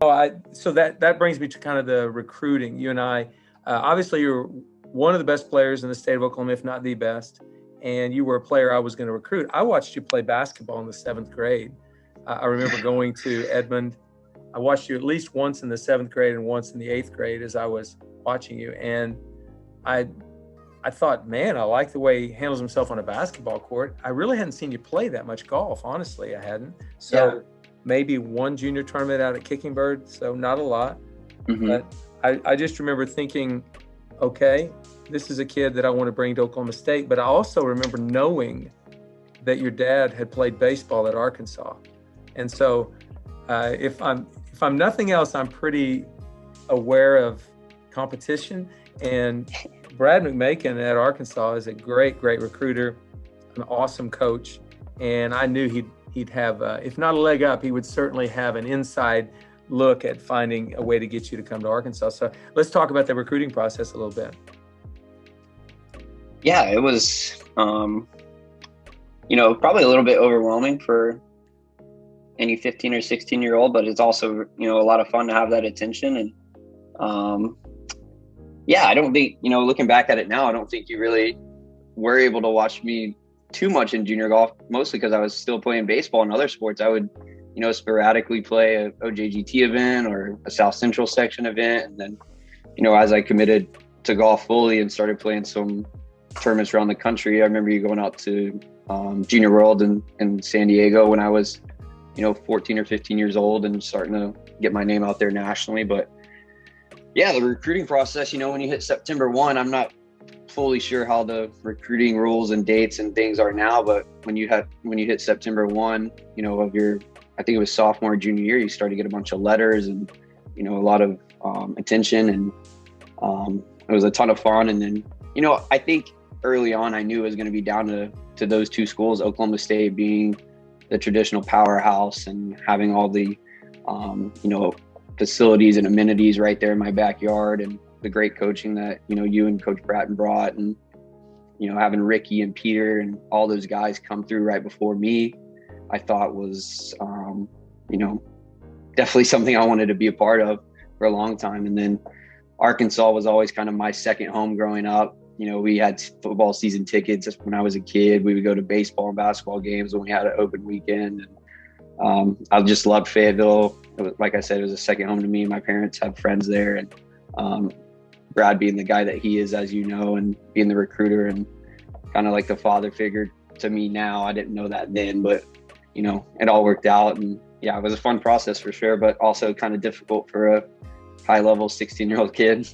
So that brings me to kind of the recruiting. You and I, obviously, you're one of the best players in the state of Oklahoma, if not the best. And you were a player I was going to recruit. I watched you play basketball in the 7th grade. I remember going to Edmond. I watched you at least once in the 7th grade and once in the 8th grade as I was watching you. And I thought, man, I like the way he handles himself on a basketball court. I really hadn't seen you play that much golf. Honestly, I hadn't. So maybe one junior tournament out at Kicking Bird, so not a lot. Mm-hmm. But I just remember thinking, okay, this is a kid that I want to bring to Oklahoma State. But I also remember knowing that your dad had played baseball at Arkansas. And so if I'm nothing else, I'm pretty aware of competition. And Brad McMakin at Arkansas is a great recruiter, an awesome coach. And I knew he'd have, if not a leg up, he would certainly have an inside look at finding a way to get you to come to Arkansas. So let's talk about the recruiting process a little bit. Yeah, it was, probably a little bit overwhelming for any 15 or 16-year-old, but it's also, a lot of fun to have that attention. And, I don't think, looking back at it now, I don't think you really were able to watch me too much in junior golf, mostly because I was still playing baseball and other sports. I would, sporadically play a OJGT event or a South Central section event. And then, as I committed to golf fully and started playing some tournaments around the country, I remember you going out to Junior World in San Diego when I was, 14 or 15 years old and starting to get my name out there nationally. But yeah, the recruiting process, when you hit September 1, I'm not fully sure how the recruiting rules and dates and things are now, but when you hit September 1, of your, I think it was sophomore, junior year, you start to get a bunch of letters and, a lot of attention, and it was a ton of fun. And then, I think early on I knew it was going to be down to those two schools, Oklahoma State being the traditional powerhouse and having all the, facilities and amenities right there in my backyard, and the great coaching that, you and Coach Bratton brought, and, having Ricky and Peter and all those guys come through right before me, I thought was, definitely something I wanted to be a part of for a long time. And then Arkansas was always kind of my second home growing up. We had football season tickets when I was a kid. We would go to baseball and basketball games when we had an open weekend. And I just loved Fayetteville. Like I said, it was a second home to me. My parents had friends there, and Brad being the guy that he is, as you know, and being the recruiter and kind of like the father figure to me now. I didn't know that then, but it all worked out. And yeah, it was a fun process for sure, but also kind of difficult for a high level 16-year-old kid.